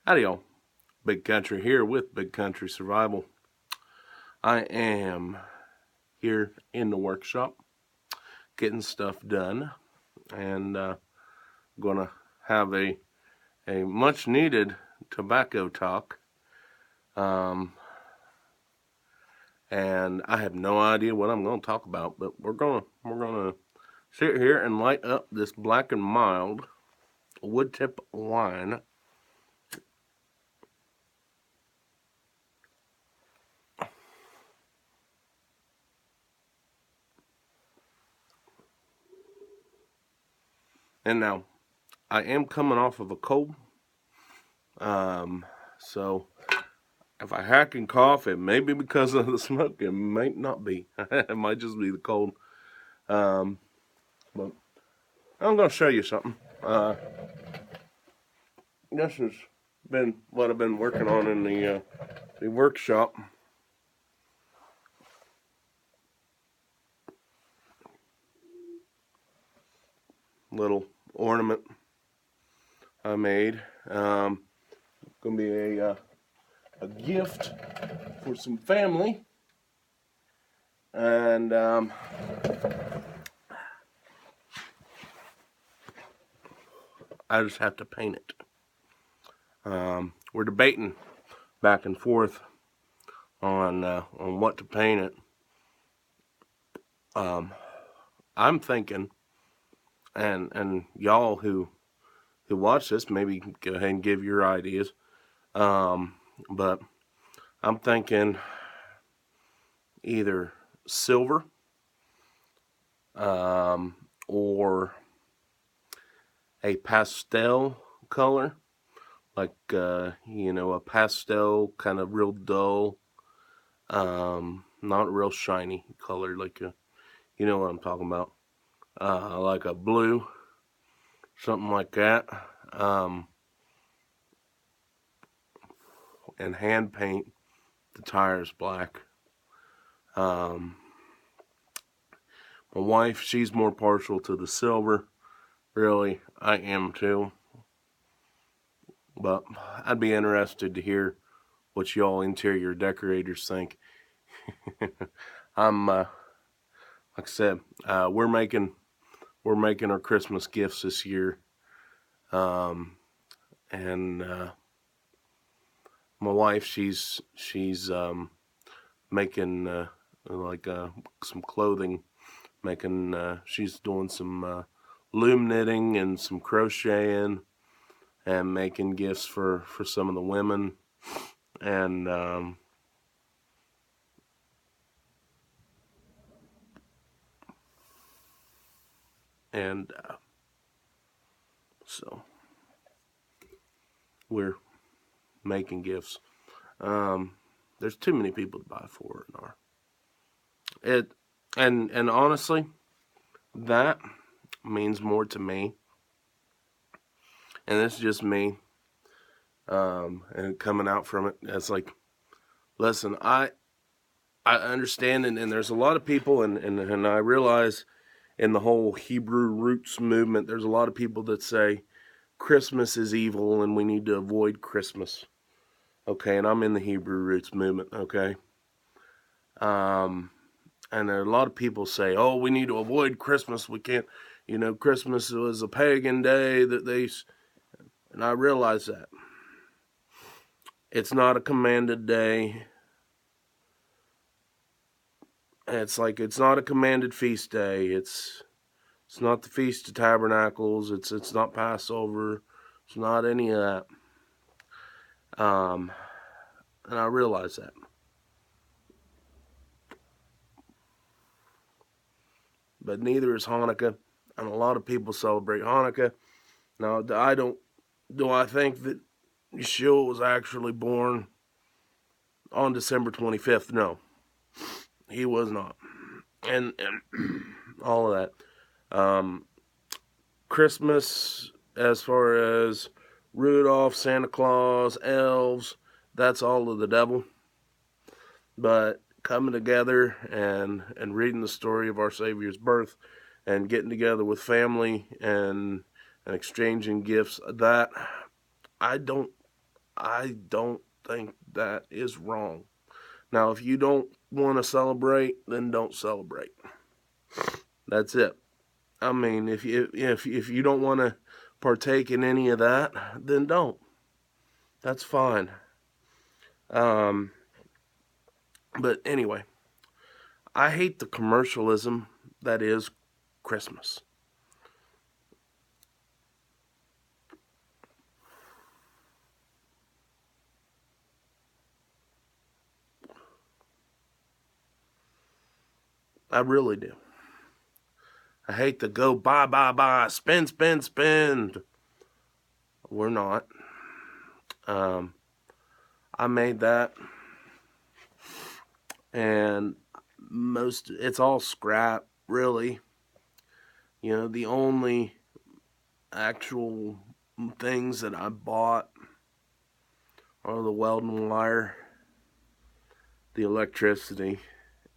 Howdy, y'all. Big Country here with Big Country Survival. I am here in the workshop getting stuff done and gonna have a much needed tobacco talk. And I have no idea what I'm gonna talk about, but we're gonna sit here and light up this Black and Mild wood tip wine. And now I am coming off of a cold. So if I hack and cough, it may be because of the smoke. It might not be. It might just be the cold. But I'm going to show you something. This has been what I've been working on in the workshop. Little ornament I made. Going to be a gift for some family. And I just have to paint it. We're debating back and forth on what to paint it. I'm thinking, and y'all who watch this, maybe go ahead and give your ideas. But I'm thinking either silver, or a pastel color, like a pastel kind of real dull, not real shiny color, like you know what I'm talking about, like a blue, something like that, and hand paint the tires black. My wife, she's more partial to the silver. Really, I am too. But I'd be interested to hear what y'all interior decorators think. Like I said, we're making our Christmas gifts this year, and my wife, she's making some clothing. She's doing some loom knitting and some crocheting, and making gifts for some of the women, and so we're making gifts. There's too many people to buy for it in our it, and honestly, that means more to me, and it's just me, and coming out from it. It's like, listen, I understand, and there's a lot of people, and I realize in the whole Hebrew roots movement, there's a lot of people that say Christmas is evil and we need to avoid Christmas. Okay, and I'm in the Hebrew roots movement. Okay, and there are a lot of people say, oh, we need to avoid Christmas. We can't, Christmas was a pagan day that they, and I realize that it's not a commanded day. It's like it's not a commanded feast day. It's not the Feast of Tabernacles. It's not Passover. It's not any of that. And I realize that. But neither is Hanukkah, and a lot of people celebrate Hanukkah. Now, do I think that Yeshua was actually born on December 25th? No, he was not. And all of that. Christmas, as far as Rudolph, Santa Claus, elves, that's all of the devil. But coming together and reading the story of our Savior's birth and getting together with family and exchanging gifts, that I don't I don't think that is wrong. Now, if you don't want to celebrate, then don't celebrate. That's it. I mean, if you don't want to partake in any of that, then don't. That's fine. Um, but anyway, I hate the commercialism that is Christmas. I really do. I hate to go buy, buy, buy, spend, spend, spend. We're not. Um, I made that, and it's all scrap, really. You know, the only actual things that I bought are the welding wire, the electricity,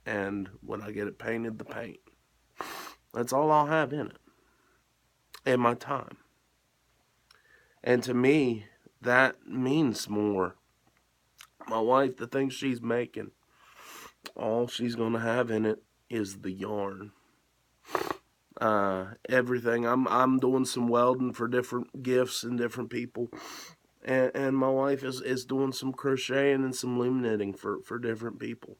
and when I get it painted, the paint. That's all I'll have in it, in my time. And to me, that means more. My wife, the things she's making, all she's going to have in it is the yarn. Everything. I'm doing some welding for different gifts and different people, and my wife is doing some crocheting and some loom knitting for different people.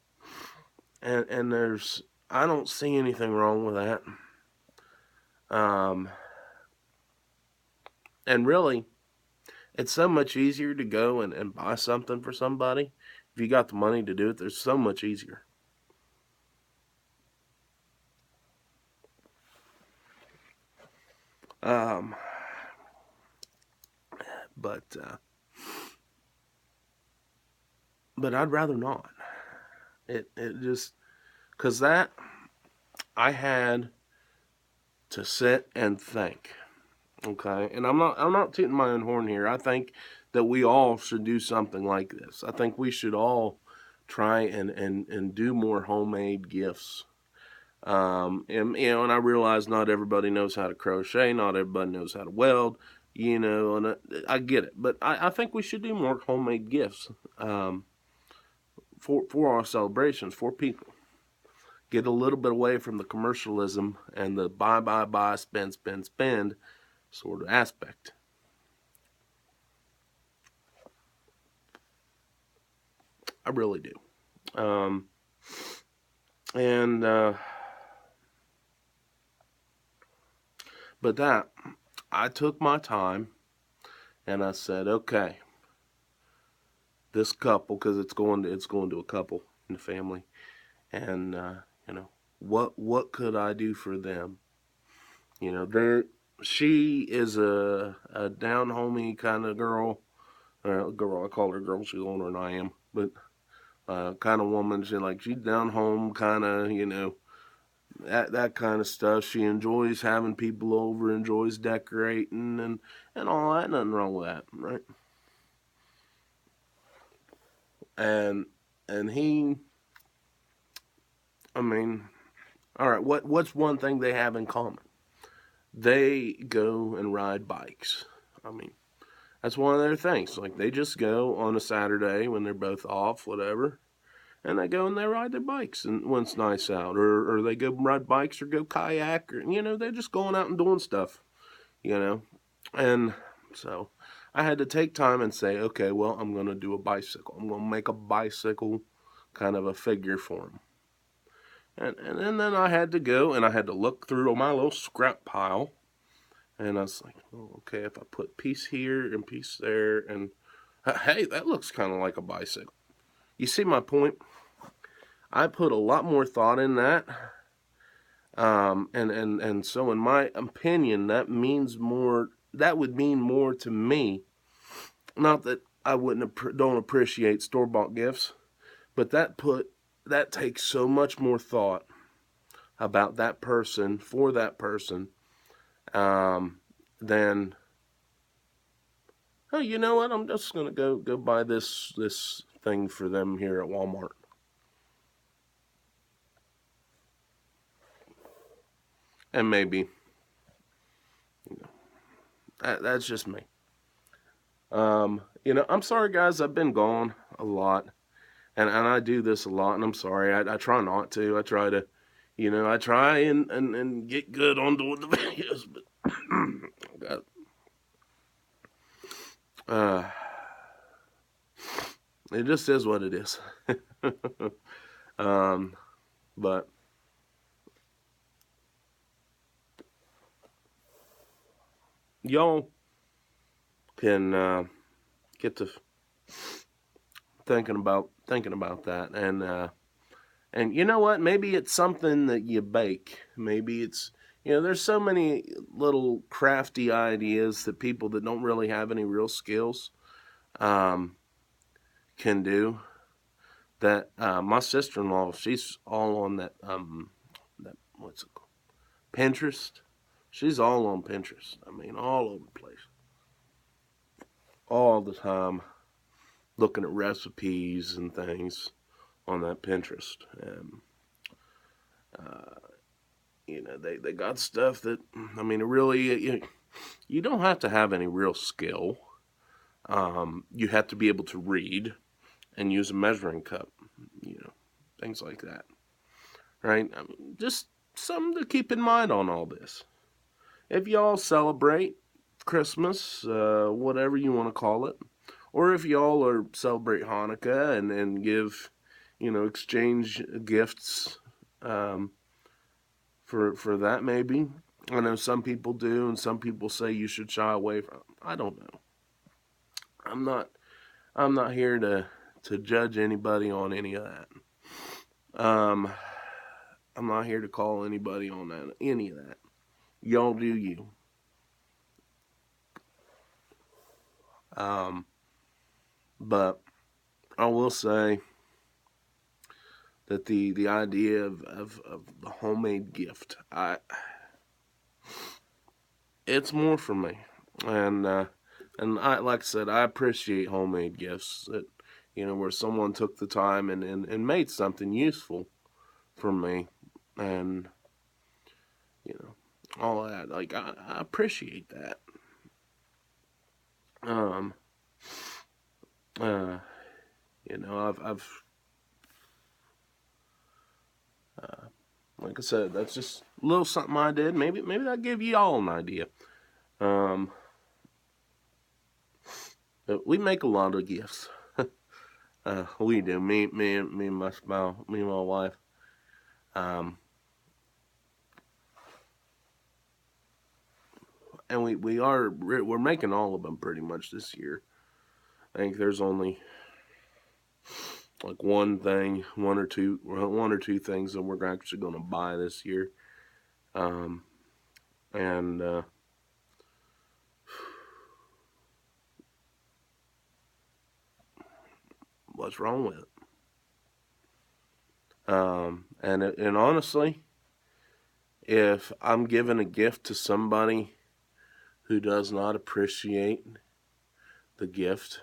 And there's I don't see anything wrong with that. Um, and really, it's so much easier to go and buy something for somebody if you got the money to do it. There's so much easier. Um, but but I'd rather not. It just because that I had to sit and think. Okay, and I'm not tooting my own horn here. I think that we all should do something like this. I think we should all try and do more homemade gifts. And I realize not everybody knows how to crochet, not everybody knows how to weld, and I get it, but I think we should do more homemade gifts um, for our celebrations for people. Get a little bit away from the commercialism and the buy, buy, buy, spend, spend, spend sort of aspect. I really do. Um, and but that I took my time and I said, okay, this couple, because it's going to a couple in the family, and you know what could I do for them? There she is a down homey kind of girl. Girl, I call her girl. She's older than I am, but kind of woman. She's down home, kind of that kind of stuff. She enjoys having people over, enjoys decorating and all that. Nothing wrong with that, right? And and he, I mean, all right. What's one thing they have in common? They go and ride bikes. I mean, that's one of their things. Like they just go on a Saturday when they're both off, whatever, and they go and they ride their bikes and when it's nice out, or they go ride bikes or go kayak, or they're just going out and doing stuff, you know. And so I had to take time and say, okay, well, I'm going to do a bicycle. I'm going to make a bicycle kind of a figure for him. And then I had to go and I had to look through my little scrap pile. And I was like, oh, okay, if I put piece here and piece there, and hey, that looks kind of like a bicycle. You see my point? I put a lot more thought in that. And so, in my opinion, that means more. That would mean more to me. Not that I don't appreciate store bought gifts, but that takes so much more thought about that person for that person um, than oh, you know what? I'm just gonna go buy this thing for them here at Walmart. And maybe that's just me. I'm sorry, guys. I've been gone a lot, and I do this a lot, and I'm sorry. I try not to. I try to, I try and get good on doing the videos, but uh, it just is what it is. um, but y'all can get to thinking about that, and you know what? Maybe it's something that you bake. Maybe it's there's so many little crafty ideas that people that don't really have any real skills um, can do. That my sister-in-law, she's all on that what's it called? Pinterest. She's all on Pinterest. I mean, all over the place, all the time, looking at recipes and things on that Pinterest. And uh, they got stuff that, I mean, it really, you don't have to have any real skill. You have to be able to read and use a measuring cup, things like that, right? I mean, just something to keep in mind on all this. If y'all celebrate Christmas, whatever you want to call it, or if y'all are celebrate Hanukkah and give, exchange gifts um, for that maybe. I know some people do, and some people say you should shy away from. I don't know. I'm not. I'm not here to judge anybody on any of that. I'm not here to call anybody on any of that. Y'all do you. Um, but I will say that the idea of the homemade gift, it's more for me, and I like I said, I appreciate homemade gifts that where someone took the time and made something useful for me, and you know all that. Like I appreciate that. Um, uh, I've uh, like I said, that's just a little something I did. Maybe that give you all an idea. Um, but we make a lot of gifts. We do. Me and my spouse, me and my wife. Um, and we're making all of them pretty much this year. I think there's only like one or two things that we're actually going to buy this year. Um, and what's wrong with it? And honestly, if I'm giving a gift to somebody who does not appreciate the gift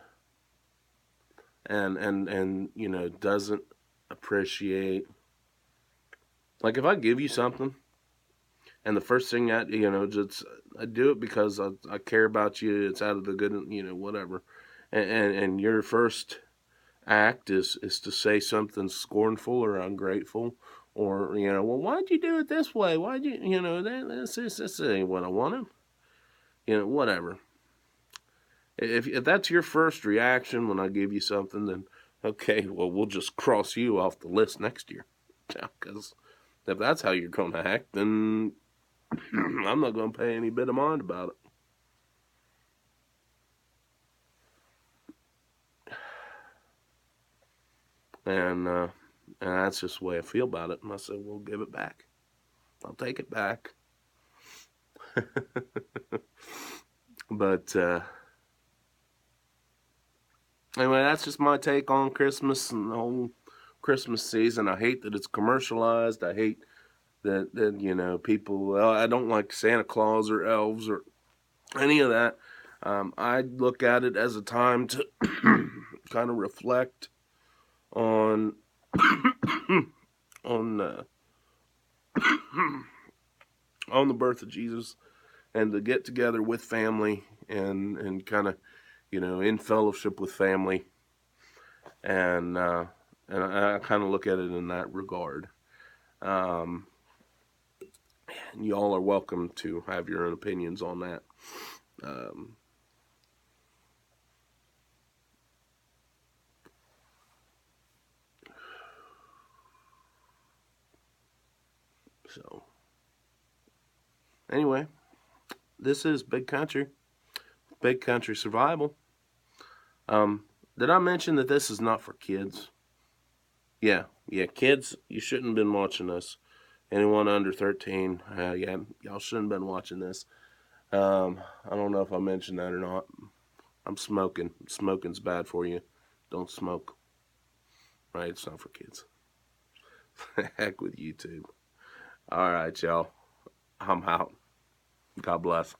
and doesn't appreciate, like if I give you something and the first thing just I do it because I care about you, it's out of the good, whatever, and your first act is to say something scornful or ungrateful, or well, why'd you do it this way, why'd you this ain't what I wanted, whatever. If that's your first reaction when I give you something, then okay, well, we'll just cross you off the list next year. Because if that's how you're going to act, then I'm not going to pay any bit of mind about it. And that's just the way I feel about it. And I said, we'll give it back. I'll take it back. But anyway, that's just my take on Christmas and the whole Christmas season. I hate that it's commercialized. I hate that people. Well, I don't like Santa Claus or elves or any of that. I look at it as a time to kind of reflect on on on the birth of Jesus, and to get together with family and kind of in fellowship with family, and I kind of look at it in that regard. Um, and y'all are welcome to have your own opinions on that. Um, so, anyway, this is Big Country Survival. Did I mention that this is not for kids? Yeah, kids, you shouldn't have been watching this. Anyone under 13, yeah, y'all shouldn't have been watching this. I don't know if I mentioned that or not. I'm smoking. Smoking's bad for you. Don't smoke. Right? It's not for kids. Heck with YouTube. All right, y'all. I'm out. God bless.